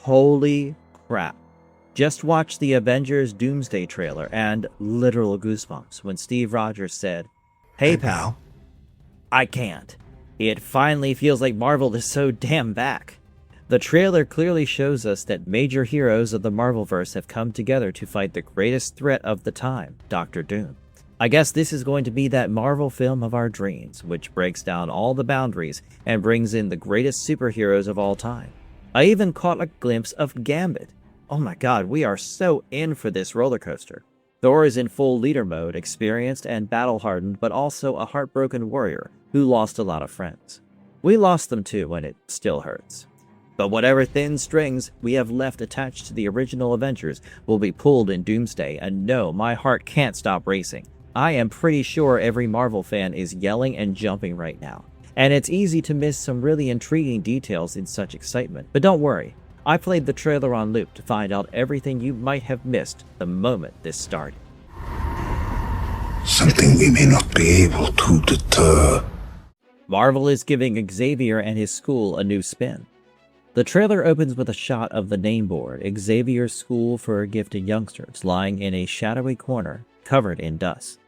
Holy crap. Just watch the Avengers Doomsday trailer and literal goosebumps when Steve Rogers said, "Hey pal, I can't." It finally feels like Marvel is so damn back. The trailer clearly shows us that major heroes of the Marvelverse have come together to fight the greatest threat of the time, Doctor Doom. I guess this is going to be that Marvel film of our dreams, which breaks down all the boundaries and brings in the greatest superheroes of all time. I even caught a glimpse of Gambit. Oh my god, we are so in for this roller coaster. Thor is in full leader mode, experienced and battle-hardened, but also a heartbroken warrior who lost a lot of friends. We lost them too, and it still hurts. But whatever thin strings we have left attached to the original Avengers will be pulled in Doomsday, and no, my heart can't stop racing. I am pretty sure every Marvel fan is yelling and jumping right now. And it's easy to miss some really intriguing details in such excitement. But don't worry, I played the trailer on loop to find out everything you might have missed the moment this started. Something we may not be able to deter. Marvel is giving Xavier and his school a new spin. The trailer opens with a shot of the name board, Xavier's School for Gifted Youngsters, lying in a shadowy corner, covered in dust.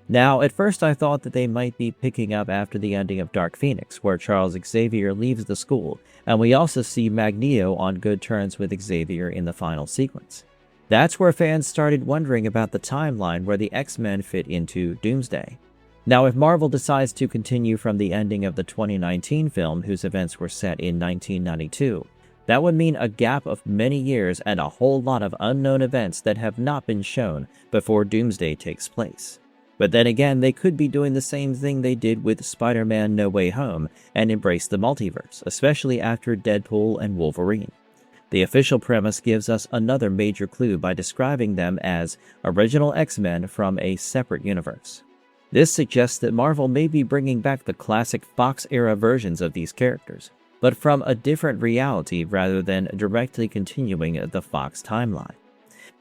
Now, at first I thought that they might be picking up after the ending of Dark Phoenix, where Charles Xavier leaves the school, and we also see Magneto on good terms with Xavier in the final sequence. That's where fans started wondering about the timeline where the X-Men fit into Doomsday. Now, if Marvel decides to continue from the ending of the 2019 film, whose events were set in 1992, that would mean a gap of many years and a whole lot of unknown events that have not been shown before Doomsday takes place. But then again, they could be doing the same thing they did with Spider-Man No Way Home and embrace the multiverse, especially after Deadpool and Wolverine. The official premise gives us another major clue by describing them as original X-Men from a separate universe. This suggests that Marvel may be bringing back the classic Fox-era versions of these characters, but from a different reality rather than directly continuing the Fox timeline.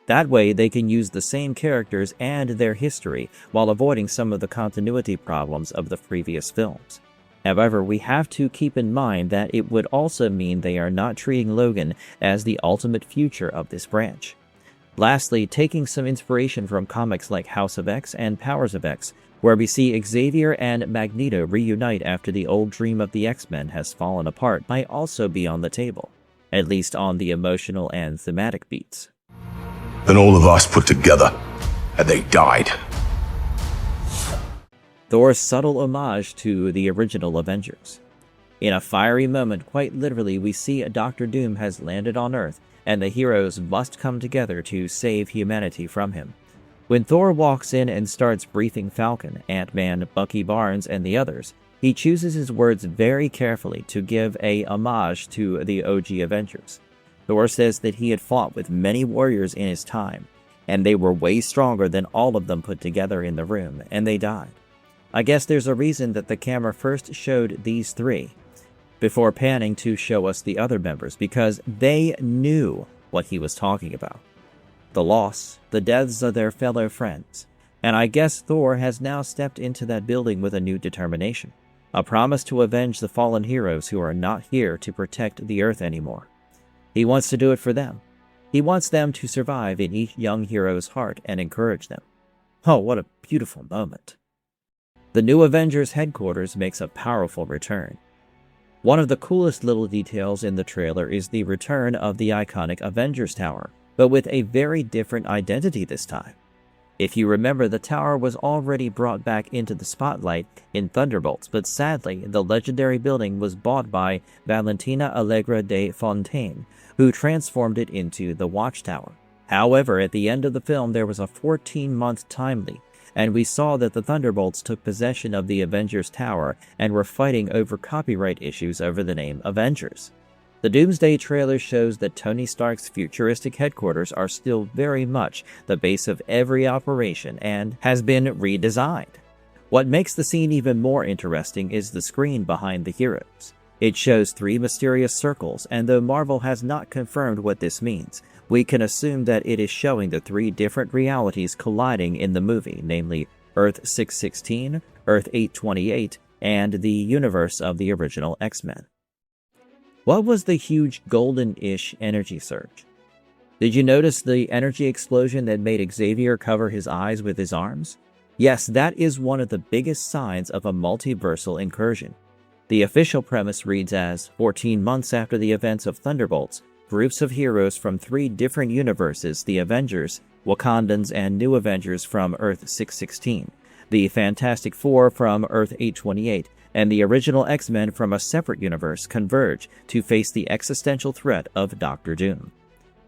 That way, they can use the same characters and their history while avoiding some of the continuity problems of the previous films. However, we have to keep in mind that it would also mean they are not treating Logan as the ultimate future of this branch. Lastly, taking some inspiration from comics like House of X and Powers of X, where we see Xavier and Magneto reunite after the old dream of the X-Men has fallen apart, might also be on the table, at least on the emotional and thematic beats. Then all of us put together, and they died. Thor's subtle homage to the original Avengers. In a fiery moment, quite literally, we see Doctor Doom has landed on Earth, and the heroes must come together to save humanity from him. When Thor walks in and starts briefing Falcon, Ant-Man, Bucky Barnes, and the others, he chooses his words very carefully to give a homage to the OG Avengers. Thor says that he had fought with many warriors in his time, and they were way stronger than all of them put together in the room, and they died. I guess there's a reason that the camera first showed these three, before panning to show us the other members, because they knew what he was talking about. The loss, the deaths of their fellow friends, and I guess Thor has now stepped into that building with a new determination, a promise to avenge the fallen heroes who are not here to protect the Earth anymore. He wants to do it for them. He wants them to survive in each young hero's heart and encourage them. Oh, what a beautiful moment. The new Avengers headquarters makes a powerful return. One of the coolest little details in the trailer is the return of the iconic Avengers Tower, but with a very different identity this time. If you remember, the tower was already brought back into the spotlight in Thunderbolts, but sadly, the legendary building was bought by Valentina Allegra de Fontaine, who transformed it into the Watchtower. However, at the end of the film, there was a 14-month time leap, and we saw that the Thunderbolts took possession of the Avengers Tower and were fighting over copyright issues over the name Avengers. The Doomsday trailer shows that Tony Stark's futuristic headquarters are still very much the base of every operation and has been redesigned. What makes the scene even more interesting is the screen behind the heroes. It shows 3 mysterious circles, and though Marvel has not confirmed what this means, we can assume that it is showing the 3 different realities colliding in the movie, namely Earth 616, Earth 828, and the universe of the original X-Men. What was the huge golden-ish energy surge? Did you notice the energy explosion that made Xavier cover his eyes with his arms? Yes, that is one of the biggest signs of a multiversal incursion. The official premise reads as, 14 months after the events of Thunderbolts, groups of heroes from 3 different universes, the Avengers, Wakandans, and New Avengers from Earth 616, the Fantastic Four from Earth 828, and the original X-Men from a separate universe converge to face the existential threat of Doctor Doom.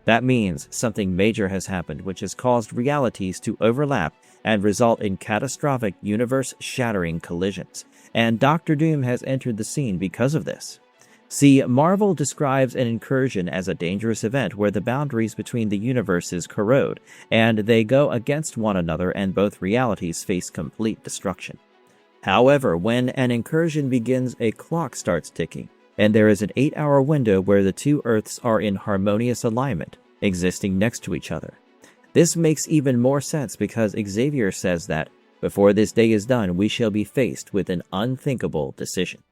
That means something major has happened which has caused realities to overlap and result in catastrophic universe-shattering collisions, and Doctor Doom has entered the scene because of this. See, Marvel describes an incursion as a dangerous event where the boundaries between the universes corrode, and they go against one another and both realities face complete destruction. However, when an incursion begins, a clock starts ticking, and there is an 8-hour window where the 2 Earths are in harmonious alignment, existing next to each other. This makes even more sense because Xavier says that, before this day is done, we shall be faced with an unthinkable decision.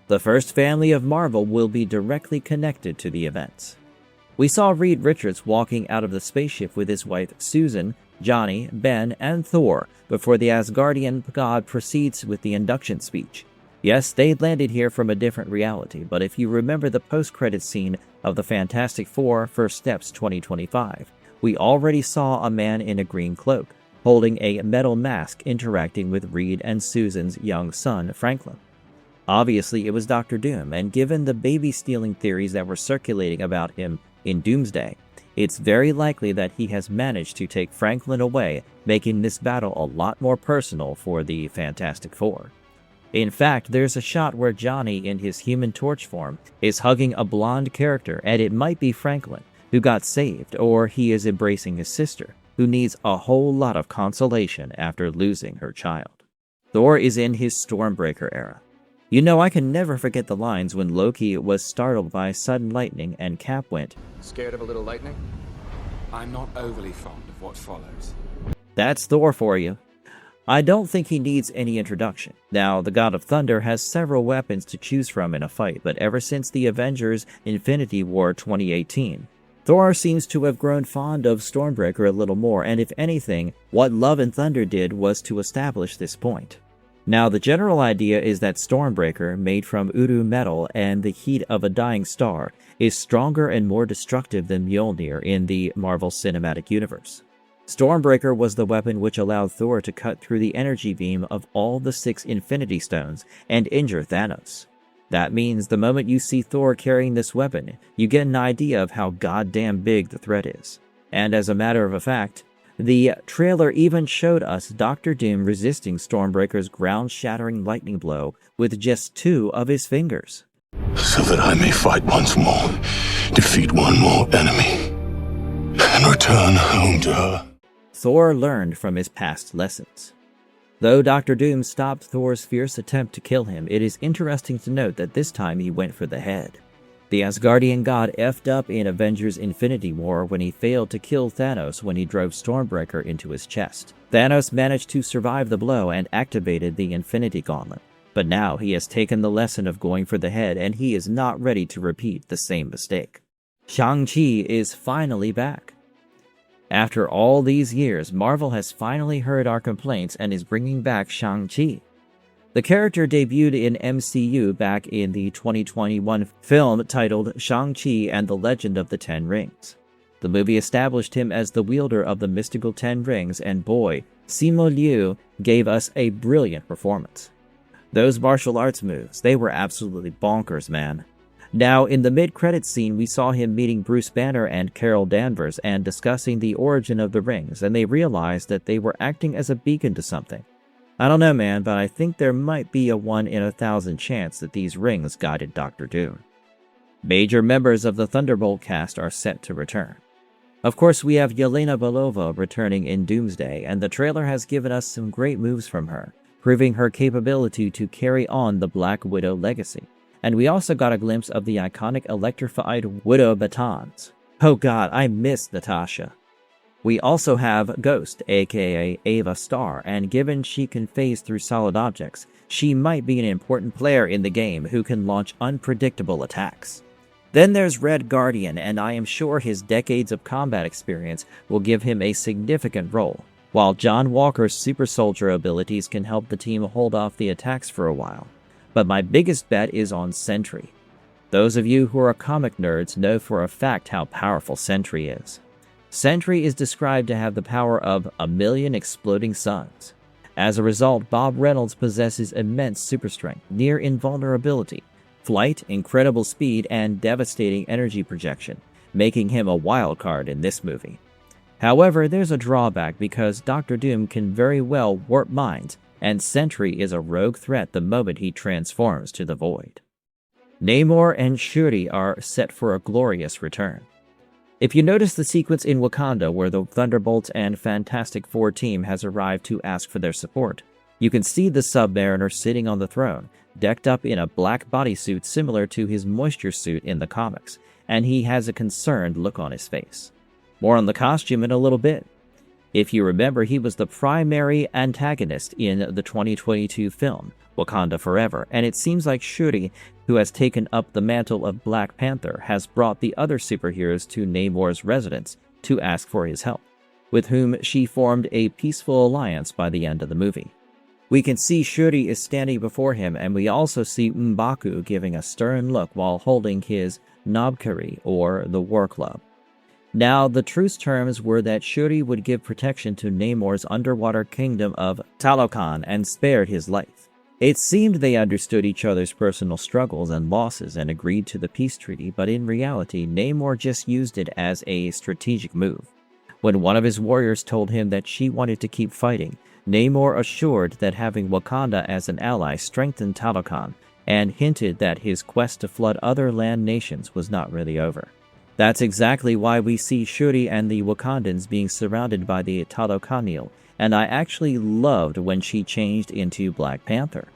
The first family of Marvel will be directly connected to the events. We saw Reed Richards walking out of the spaceship with his wife Susan, Johnny, Ben, and Thor before the Asgardian god proceeds with the induction speech. Yes, they landed here from a different reality, but if you remember the post-credits scene of the Fantastic Four First Steps 2025, we already saw a man in a green cloak, holding a metal mask interacting with Reed and Susan's young son, Franklin. Obviously, it was Doctor Doom, and given the baby-stealing theories that were circulating about him in Doomsday, it's very likely that he has managed to take Franklin away, making this battle a lot more personal for the Fantastic Four. In fact, there's a shot where Johnny, in his Human Torch form, is hugging a blonde character, and it might be Franklin, who got saved, or he is embracing his sister, who needs a whole lot of consolation after losing her child. Thor is in his Stormbreaker era. You know, I can never forget the lines when Loki was startled by sudden lightning and Cap went, "Scared of a little lightning? I'm not overly fond of what follows." That's Thor for you. I don't think he needs any introduction. Now, the God of Thunder has several weapons to choose from in a fight, but ever since the Avengers Infinity War 2018, Thor seems to have grown fond of Stormbreaker a little more, and if anything, what Love and Thunder did was to establish this point. Now, the general idea is that Stormbreaker, made from Uru metal and the heat of a dying star, is stronger and more destructive than Mjolnir in the Marvel Cinematic Universe. Stormbreaker was the weapon which allowed Thor to cut through the energy beam of all the 6 Infinity Stones and injure Thanos. That means the moment you see Thor carrying this weapon, you get an idea of how goddamn big the threat is. And as a matter of fact, the trailer even showed us Doctor Doom resisting Stormbreaker's ground-shattering lightning blow with just 2 of his fingers. So that I may fight once more, defeat one more enemy, and return home to her. Thor learned from his past lessons. Though Doctor Doom stopped Thor's fierce attempt to kill him, it is interesting to note that this time he went for the head. The Asgardian god effed up in Avengers Infinity War when he failed to kill Thanos when he drove Stormbreaker into his chest. Thanos managed to survive the blow and activated the Infinity Gauntlet, but now he has taken the lesson of going for the head and he is not ready to repeat the same mistake. Shang-Chi is finally back. After all these years, Marvel has finally heard our complaints and is bringing back Shang-Chi. The character debuted in MCU back in the 2021 film titled Shang-Chi and the Legend of the Ten Rings. The movie established him as the wielder of the mystical 10 rings, and boy, Simu Liu gave us a brilliant performance. Those martial arts moves, they were absolutely bonkers, man. Now, in the mid-credits scene, we saw him meeting Bruce Banner and Carol Danvers and discussing the origin of the rings, and they realized that they were acting as a beacon to something. I don't know, man, but I think there might be a 1 in 1,000 chance that these rings guided Doctor Doom. Major members of the Thunderbolt cast are set to return. Of course, we have Yelena Belova returning in Doomsday, and the trailer has given us some great moves from her, proving her capability to carry on the Black Widow legacy. And we also got a glimpse of the iconic electrified Widow batons. Oh god, I miss Natasha. We also have Ghost, aka Ava Star, and given she can phase through solid objects, she might be an important player in the game who can launch unpredictable attacks. Then there's Red Guardian, and I am sure his decades of combat experience will give him a significant role, while John Walker's super soldier abilities can help the team hold off the attacks for a while. But my biggest bet is on Sentry. Those of you who are comic nerds know for a fact how powerful Sentry is. Sentry is described to have the power of 1,000,000 exploding suns. As a result, Bob Reynolds possesses immense super strength, near invulnerability, flight, incredible speed, and devastating energy projection, making him a wild card in this movie. However, there's a drawback because Doctor Doom can very well warp minds, and Sentry is a rogue threat the moment he transforms to the Void. Namor and Shuri are set for a glorious return. If you notice the sequence in Wakanda where the Thunderbolts and Fantastic Four team has arrived to ask for their support, you can see the Submariner sitting on the throne, decked up in a black bodysuit similar to his moisture suit in the comics, and he has a concerned look on his face. More on the costume in a little bit. If you remember, he was the primary antagonist in the 2022 film, Wakanda Forever, and it seems like Shuri, who has taken up the mantle of Black Panther, has brought the other superheroes to Namor's residence to ask for his help, with whom she formed a peaceful alliance by the end of the movie. We can see Shuri is standing before him, and we also see M'Baku giving a stern look while holding his Knobkerrie, or the War Club. Now, the truce terms were that Shuri would give protection to Namor's underwater kingdom of Talokan and spared his life. It seemed they understood each other's personal struggles and losses and agreed to the peace treaty, but in reality, Namor just used it as a strategic move. When one of his warriors told him that she wanted to keep fighting, Namor assured that having Wakanda as an ally strengthened Talokan, and hinted that his quest to flood other land nations was not really over. That's exactly why we see Shuri and the Wakandans being surrounded by the Talokanil, and I actually loved when she changed into Black Panther.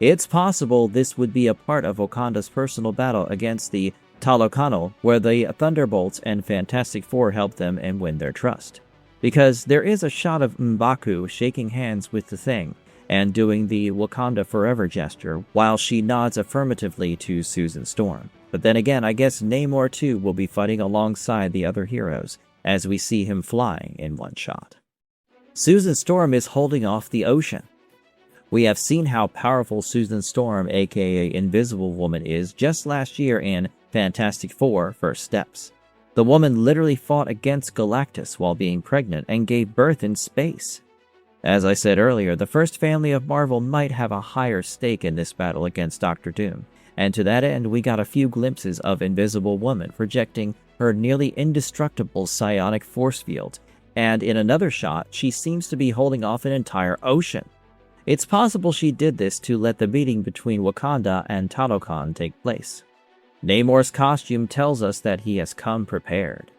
It's possible this would be a part of Wakanda's personal battle against the Talokanil, where the Thunderbolts and Fantastic Four help them and win their trust. Because there is a shot of M'Baku shaking hands with the Thing, and doing the Wakanda Forever gesture, while she nods affirmatively to Susan Storm. But then again, I guess Namor too will be fighting alongside the other heroes, as we see him flying in one shot. Susan Storm is holding off the ocean. We have seen how powerful Susan Storm, aka Invisible Woman, is just last year in Fantastic Four: First Steps. The woman literally fought against Galactus while being pregnant and gave birth in space. As I said earlier, the first family of Marvel might have a higher stake in this battle against Doctor Doom, and to that end we got a few glimpses of Invisible Woman projecting her nearly indestructible psionic force field, and in another shot she seems to be holding off an entire ocean. It's possible she did this to let the meeting between Wakanda and Talokan take place. Namor's costume tells us that he has come prepared.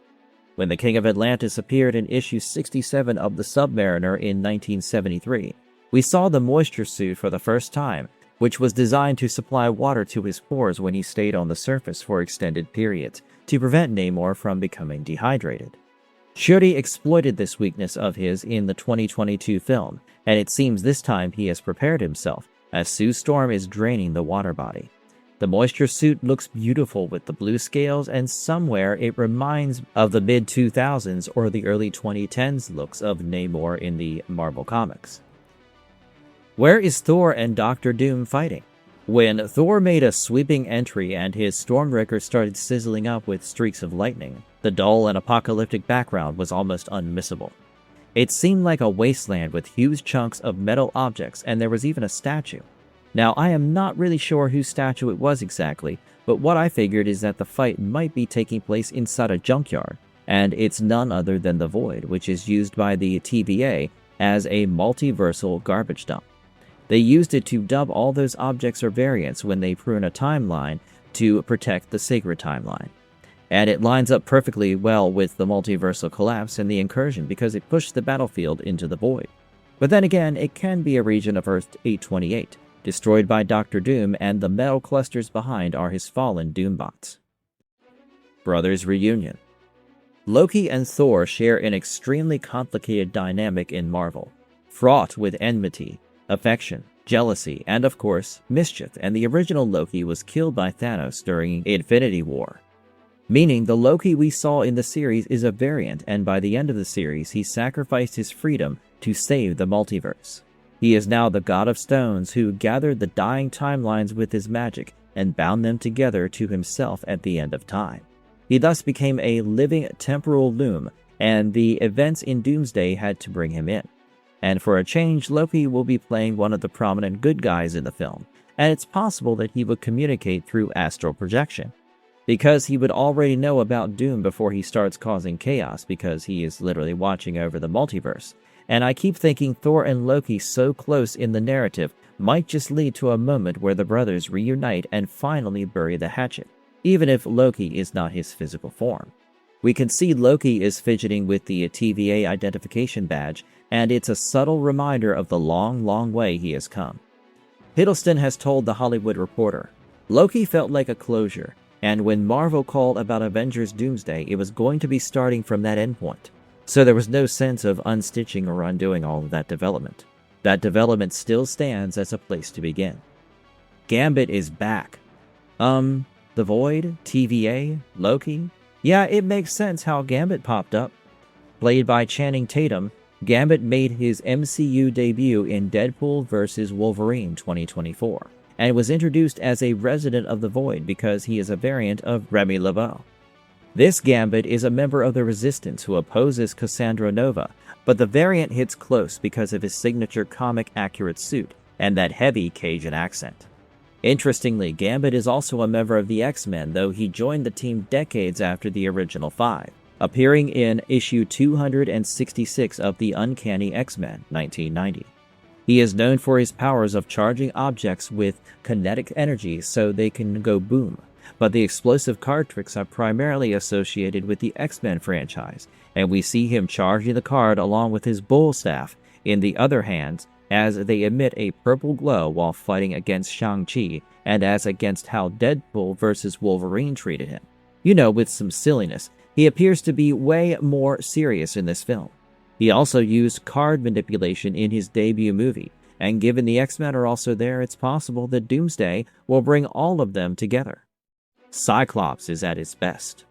When the King of Atlantis appeared in issue 67 of the Submariner in 1973, we saw the moisture suit for the first time, which was designed to supply water to his pores when he stayed on the surface for extended periods, to prevent Namor from becoming dehydrated. Shuri exploited this weakness of his in the 2022 film, and it seems this time he has prepared himself, as Sue Storm is draining the water body. The moisture suit looks beautiful with the blue scales, and somewhere it reminds of the mid-2000s or the early 2010s looks of Namor in the Marvel Comics. Where is Thor and Doctor Doom fighting? When Thor made a sweeping entry and his stormbreaker started sizzling up with streaks of lightning, the dull and apocalyptic background was almost unmissable. It seemed like a wasteland with huge chunks of metal objects, and there was even a statue. Now, I am not really sure whose statue it was exactly, but what I figured is that the fight might be taking place inside a junkyard, and it's none other than the Void, which is used by the TVA as a multiversal garbage dump. They used it to dump all those objects or variants when they prune a timeline to protect the sacred timeline. And it lines up perfectly well with the multiversal collapse and the incursion because it pushed the battlefield into the Void. But then again, it can be a region of Earth 828, destroyed by Doctor Doom, and the metal clusters behind are his fallen Doombots. Brothers Reunion. Loki and Thor share an extremely complicated dynamic in Marvel, fraught with enmity, affection, jealousy, and of course, mischief, and the original Loki was killed by Thanos during Infinity War. Meaning the Loki we saw in the series is a variant, and by the end of the series he sacrificed his freedom to save the multiverse. He is now the God of Stones who gathered the dying timelines with his magic and bound them together to himself at the end of time. He thus became a living temporal loom, and the events in Doomsday had to bring him in. And for a change, Loki will be playing one of the prominent good guys in the film, and it's possible that he would communicate through astral projection, because he would already know about Doom before he starts causing chaos, because he is literally watching over the multiverse. And I keep thinking Thor and Loki so close in the narrative might just lead to a moment where the brothers reunite and finally bury the hatchet, even if Loki is not his physical form. We can see Loki is fidgeting with the TVA identification badge, and it's a subtle reminder of the long, long way he has come. Hiddleston has told The Hollywood Reporter, Loki felt like a closure, and when Marvel called about Avengers Doomsday, it was going to be starting from that endpoint. So there was no sense of unstitching or undoing all of that development. That development still stands as a place to begin. Gambit is back. The Void, TVA, Loki. Yeah, it makes sense how Gambit popped up. Played by Channing Tatum, Gambit made his MCU debut in Deadpool vs. Wolverine 2024, and was introduced as a resident of the Void because he is a variant of Remy LeBeau. This Gambit is a member of the Resistance who opposes Cassandra Nova, but the variant hits close because of his signature comic-accurate suit and that heavy Cajun accent. Interestingly, Gambit is also a member of the X-Men, though he joined the team decades after the original 5, appearing in issue 266 of The Uncanny X-Men, 1990. He is known for his powers of charging objects with kinetic energy so they can go boom, but the explosive card tricks are primarily associated with the X-Men franchise, and we see him charging the card along with his bull staff in the other hands as they emit a purple glow while fighting against Shang-Chi, and as against how Deadpool vs. Wolverine treated him. You know, with some silliness, he appears to be way more serious in this film. He also used card manipulation in his debut movie, and given the X-Men are also there, it's possible that Doomsday will bring all of them together. Cyclops is at his best.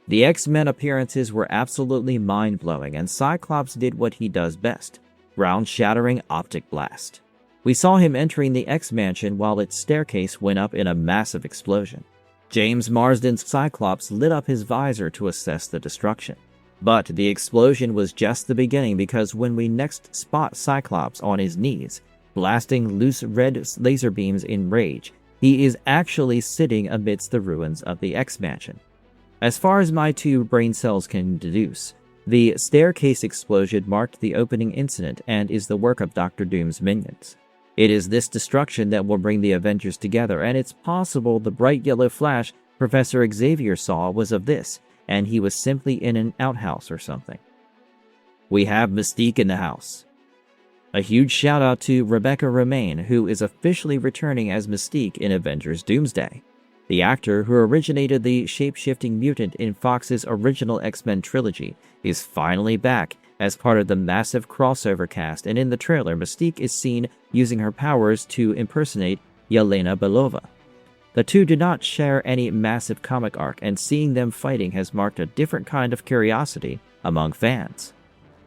The X-Men appearances were absolutely mind-blowing, and Cyclops did what he does best, ground-shattering optic blast. We saw him entering the X-Mansion while its staircase went up in a massive explosion. James Marsden's Cyclops lit up his visor to assess the destruction. But the explosion was just the beginning, because when we next spot Cyclops on his knees, blasting loose red laser beams in rage, he is actually sitting amidst the ruins of the X-Mansion. As far as my two brain cells can deduce, the staircase explosion marked the opening incident and is the work of Dr. Doom's minions. It is this destruction that will bring the Avengers together, and it's possible the bright yellow flash Professor Xavier saw was of this, and he was simply in an outhouse or something. We have Mystique in the house. A huge shout out to Rebecca Romijn, who is officially returning as Mystique in Avengers Doomsday. The actor who originated the shape-shifting mutant in Fox's original X-Men trilogy is finally back as part of the massive crossover cast, and in the trailer, Mystique is seen using her powers to impersonate Yelena Belova. The two do not share any massive comic arc, and seeing them fighting has marked a different kind of curiosity among fans.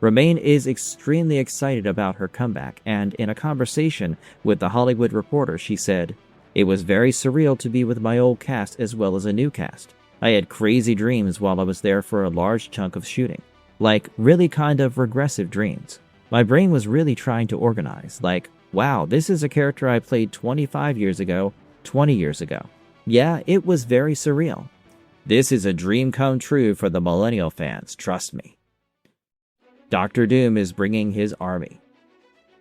Romijn is extremely excited about her comeback, and in a conversation with The Hollywood Reporter, she said, "It was very surreal to be with my old cast as well as a new cast. I had crazy dreams while I was there for a large chunk of shooting. Like, really kind of regressive dreams. My brain was really trying to organize, like, wow, this is a character I played 25 years ago, 20 years ago. Yeah, it was very surreal. This is a dream come true for the millennial fans, trust me." Dr. Doom is bringing his army.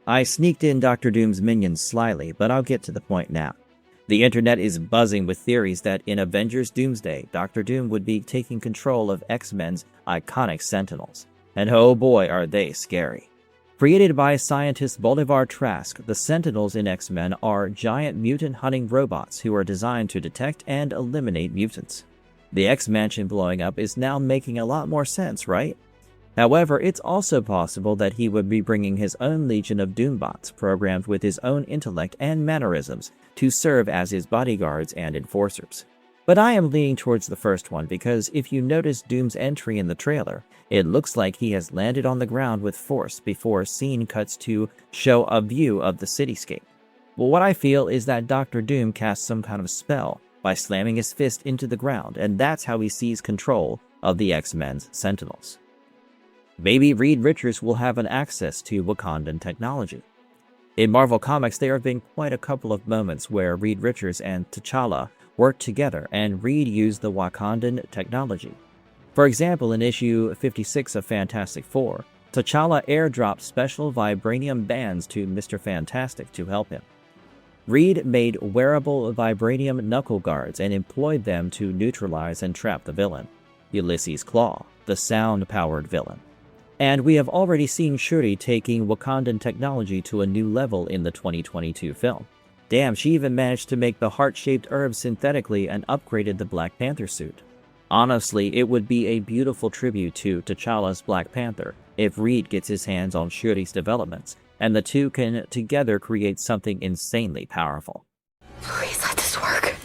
I sneaked in Dr. Doom's minions slyly, but I'll get to the point now. The internet is buzzing with theories that in Avengers Doomsday, Dr. Doom would be taking control of X-Men's iconic Sentinels. And oh boy, are they scary. Created by scientist Bolivar Trask, the Sentinels in X-Men are giant mutant hunting robots who are designed to detect and eliminate mutants. The X-Mansion blowing up is now making a lot more sense, right? However, it's also possible that he would be bringing his own legion of Doombots, programmed with his own intellect and mannerisms, to serve as his bodyguards and enforcers. But I am leaning towards the first one because if you notice Doom's entry in the trailer, it looks like he has landed on the ground with force before a scene cuts to show a view of the cityscape. Well, what I feel is that Dr. Doom casts some kind of spell by slamming his fist into the ground, and that's how he seized control of the X-Men's Sentinels. Maybe Reed Richards will have an access to Wakandan technology. In Marvel Comics, there have been quite a couple of moments where Reed Richards and T'Challa worked together and Reed used the Wakandan technology. For example, in issue 56 of Fantastic Four, T'Challa airdropped special vibranium bands to Mr. Fantastic to help him. Reed made wearable vibranium knuckle guards and employed them to neutralize and trap the villain, Ulysses Claw, the sound-powered villain. And we have already seen Shuri taking Wakandan technology to a new level in the 2022 film. Damn, she even managed to make the heart-shaped herb synthetically and upgraded the Black Panther suit. Honestly, it would be a beautiful tribute to T'Challa's Black Panther if Reed gets his hands on Shuri's developments, and the two can together create something insanely powerful. Please let this work.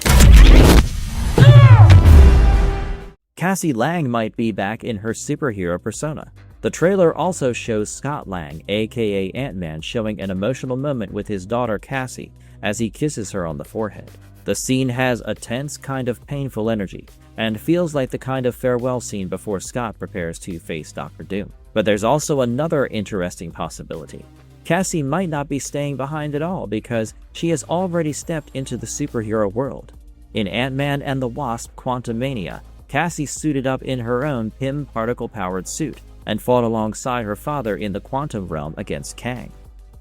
Cassie Lang might be back in her superhero persona. The trailer also shows Scott Lang, aka Ant-Man, showing an emotional moment with his daughter Cassie as he kisses her on the forehead. The scene has a tense, kind of painful energy, and feels like the kind of farewell scene before Scott prepares to face Dr. Doom. But there's also another interesting possibility. Cassie might not be staying behind at all because she has already stepped into the superhero world. In Ant-Man and the Wasp: Quantumania, Cassie suited up in her own Pym particle-powered suit and fought alongside her father in the quantum realm against Kang.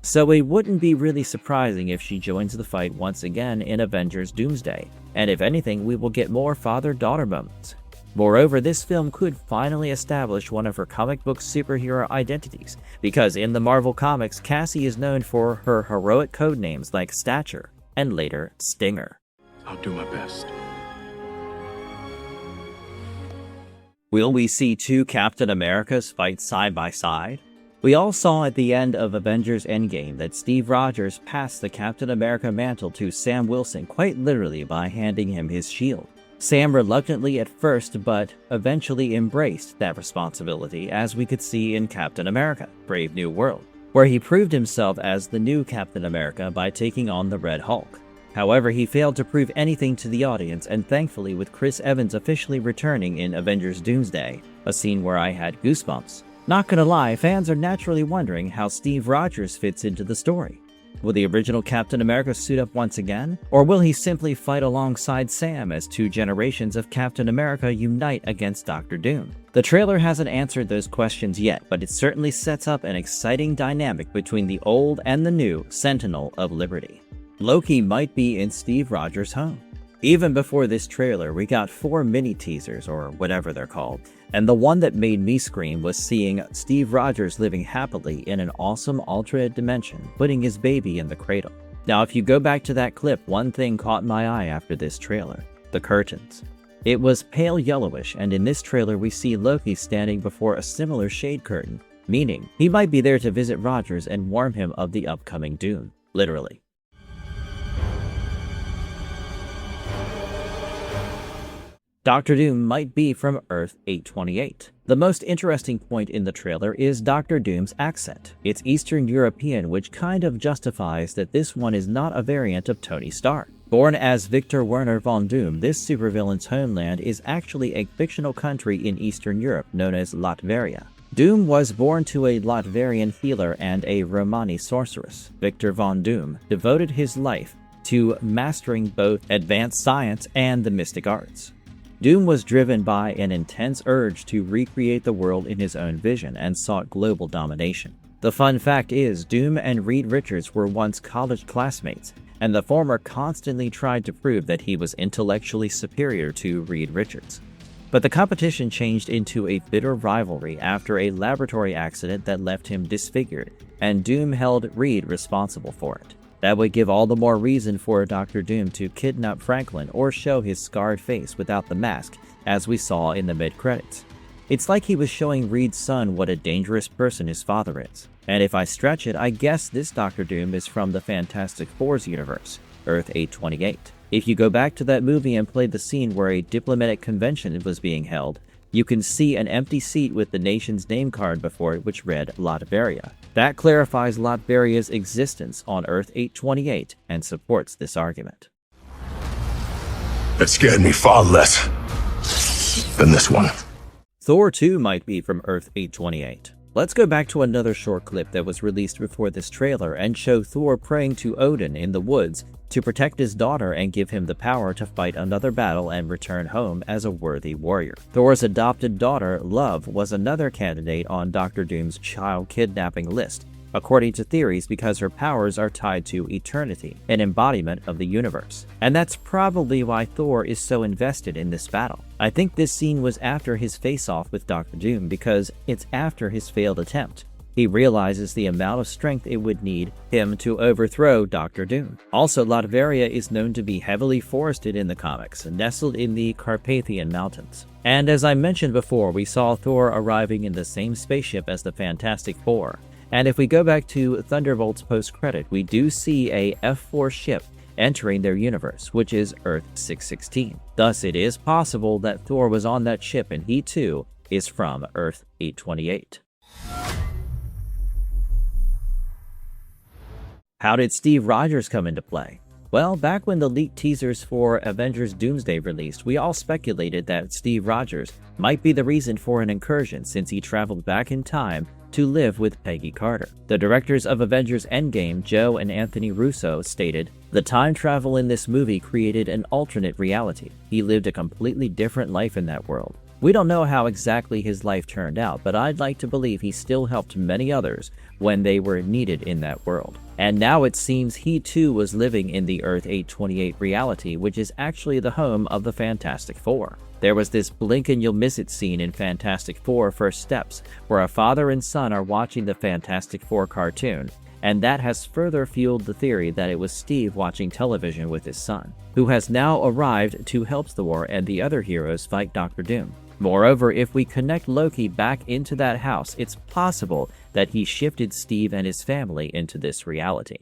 So it wouldn't be really surprising if she joins the fight once again in Avengers Doomsday, and if anything, we will get more father-daughter moments. Moreover, this film could finally establish one of her comic book superhero identities, because in the Marvel Comics, Cassie is known for her heroic codenames like Stature and later Stinger. I'll do my best. Will we see two Captain Americas fight side by side? We all saw at the end of Avengers Endgame that Steve Rogers passed the Captain America mantle to Sam Wilson quite literally by handing him his shield. Sam reluctantly at first, but eventually embraced that responsibility, as we could see in Captain America: Brave New World, where he proved himself as the new Captain America by taking on the Red Hulk. However, he failed to prove anything to the audience, and thankfully with Chris Evans officially returning in Avengers Doomsday, a scene where I had goosebumps. Not gonna lie, fans are naturally wondering how Steve Rogers fits into the story. Will the original Captain America suit up once again? Or will he simply fight alongside Sam as two generations of Captain America unite against Dr. Doom? The trailer hasn't answered those questions yet, but it certainly sets up an exciting dynamic between the old and the new Sentinel of Liberty. Loki might be in Steve Rogers' home. Even before this trailer, we got 4 mini teasers, or whatever they're called, and the one that made me scream was seeing Steve Rogers living happily in an awesome alternate dimension, putting his baby in the cradle. Now, if you go back to that clip, one thing caught my eye after this trailer: the curtains. It was pale yellowish, and in this trailer we see Loki standing before a similar shade curtain, meaning he might be there to visit Rogers and warn him of the upcoming doom, literally. Dr. Doom might be from Earth 828. The most interesting point in the trailer is Dr. Doom's accent. It's Eastern European, which kind of justifies that this one is not a variant of Tony Stark. Born as Victor Werner von Doom, this supervillain's homeland is actually a fictional country in Eastern Europe known as Latveria. Doom was born to a Latverian healer and a Romani sorceress. Victor von Doom devoted his life to mastering both advanced science and the mystic arts. Doom was driven by an intense urge to recreate the world in his own vision and sought global domination. The fun fact is, Doom and Reed Richards were once college classmates, and the former constantly tried to prove that he was intellectually superior to Reed Richards. But the competition changed into a bitter rivalry after a laboratory accident that left him disfigured, and Doom held Reed responsible for it. That would give all the more reason for Dr. Doom to kidnap Franklin or show his scarred face without the mask as we saw in the mid-credits. It's like he was showing Reed's son what a dangerous person his father is. And if I stretch it, I guess this Doctor Doom is from the Fantastic Four's universe, Earth 828. If you go back to that movie and play the scene where a diplomatic convention was being held, you can see an empty seat with the nation's name card before it which read Latveria. That clarifies Latveria's existence on Earth 828 and supports this argument. That scared me far less than this one. Thor 2 might be from Earth 828. Let's go back to another short clip that was released before this trailer and show Thor praying to Odin in the woods to protect his daughter and give him the power to fight another battle and return home as a worthy warrior. Thor's adopted daughter, Love, was another candidate on Doctor Doom's child kidnapping list, according to theories because her powers are tied to eternity, an embodiment of the universe. And that's probably why Thor is so invested in this battle. I think this scene was after his face-off with Doctor Doom because it's after his failed attempt. He realizes the amount of strength it would need him to overthrow Doctor Doom. Also, Latveria is known to be heavily forested in the comics, nestled in the Carpathian Mountains. And as I mentioned before, we saw Thor arriving in the same spaceship as the Fantastic Four. And if we go back to Thunderbolts post-credit, we do see a F4 ship entering their universe, which is Earth 616. Thus, it is possible that Thor was on that ship and he too is from Earth 828. How did Steve Rogers come into play? Well, back when the leaked teasers for Avengers Doomsday released, we all speculated that Steve Rogers might be the reason for an incursion since he traveled back in time to live with Peggy Carter. The directors of Avengers Endgame, Joe and Anthony Russo, stated, "The time travel in this movie created an alternate reality. He lived a completely different life in that world. We don't know how exactly his life turned out, but I'd like to believe he still helped many others when they were needed in that world." And now it seems he too was living in the Earth 828 reality, which is actually the home of the Fantastic Four. There was this blink and you'll miss it scene in Fantastic Four First Steps, where a father and son are watching the Fantastic Four cartoon, and that has further fueled the theory that it was Steve watching television with his son, who has now arrived to help Thor and the other heroes fight Doctor Doom. Moreover, if we connect Loki back into that house, it's possible that he shifted Steve and his family into this reality.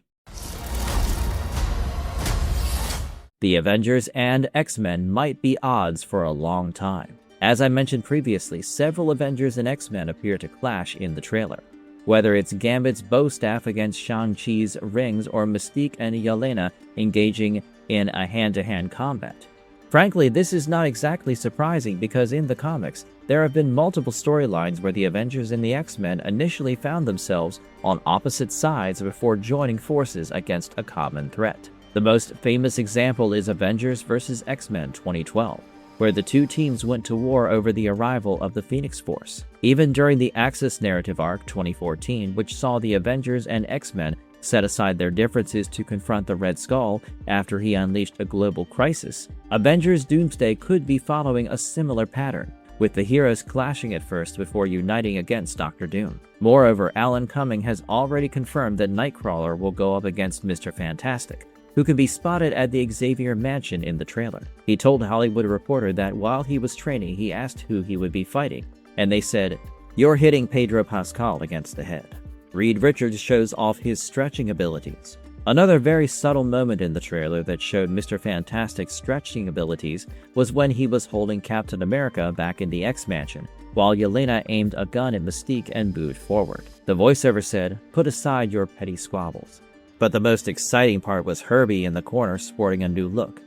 The Avengers and X-Men might be odds for a long time. As I mentioned previously, several Avengers and X-Men appear to clash in the trailer. Whether it's Gambit's bow staff against Shang-Chi's rings or Mystique and Yelena engaging in a hand-to-hand combat. Frankly, this is not exactly surprising because in the comics, there have been multiple storylines where the Avengers and the X-Men initially found themselves on opposite sides before joining forces against a common threat. The most famous example is Avengers vs. X-Men 2012, where the two teams went to war over the arrival of the Phoenix Force. Even during the Axis narrative arc 2014, which saw the Avengers and X-Men set aside their differences to confront the Red Skull after he unleashed a global crisis, Avengers Doomsday could be following a similar pattern, with the heroes clashing at first before uniting against Doctor Doom. Moreover, Alan Cumming has already confirmed that Nightcrawler will go up against Mr. Fantastic, who can be spotted at the Xavier Mansion in the trailer. He told Hollywood Reporter that while he was training, he asked who he would be fighting, and they said, "You're hitting Pedro Pascal against the head." Reed Richards shows off his stretching abilities. Another very subtle moment in the trailer that showed Mr. Fantastic's stretching abilities was when he was holding Captain America back in the X-Mansion, while Yelena aimed a gun at Mystique and moved forward. The voiceover said, "Put aside your petty squabbles." But the most exciting part was Herbie in the corner sporting a new look.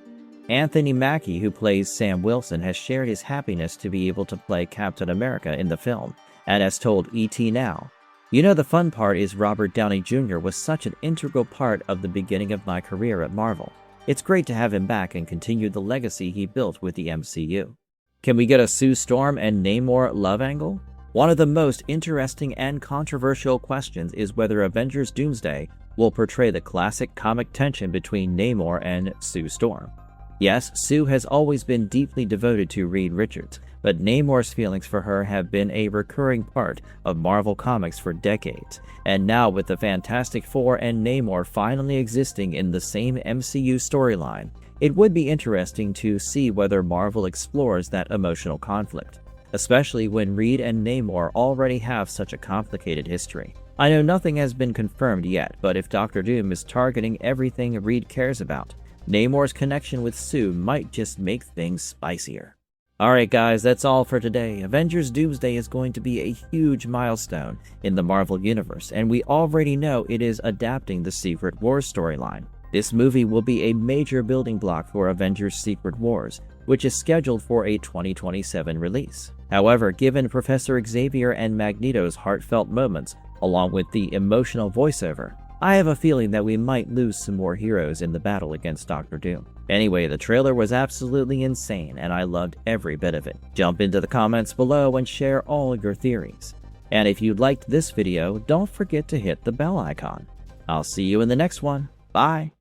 Anthony Mackie, who plays Sam Wilson, has shared his happiness to be able to play Captain America in the film, and has told ET Now, "You know, the fun part is Robert Downey Jr. was such an integral part of the beginning of my career at Marvel. It's great to have him back and continue the legacy he built with the MCU." Can we get a Sue Storm and Namor love angle? One of the most interesting and controversial questions is whether Avengers Doomsday will portray the classic comic tension between Namor and Sue Storm. Yes, Sue has always been deeply devoted to Reed Richards, but Namor's feelings for her have been a recurring part of Marvel Comics for decades, and now with the Fantastic Four and Namor finally existing in the same MCU storyline, It would be interesting to see whether Marvel explores that emotional conflict, especially when Reed and Namor already have such a complicated history. I know nothing has been confirmed yet, but if Doctor Doom is targeting everything Reed cares about, Namor's connection with Sue might just make things spicier. Alright guys, that's all for today. Avengers Doomsday is going to be a huge milestone in the Marvel Universe, and we already know it is adapting the Secret Wars storyline. This movie will be a major building block for Avengers Secret Wars, which is scheduled for a 2027 release. However, given Professor Xavier and Magneto's heartfelt moments, along with the emotional voiceover, I have a feeling that we might lose some more heroes in the battle against Doctor Doom. Anyway, the trailer was absolutely insane, and I loved every bit of it. Jump into the comments below and share all your theories. And if you liked this video, don't forget to hit the bell icon. I'll see you in the next one. Bye!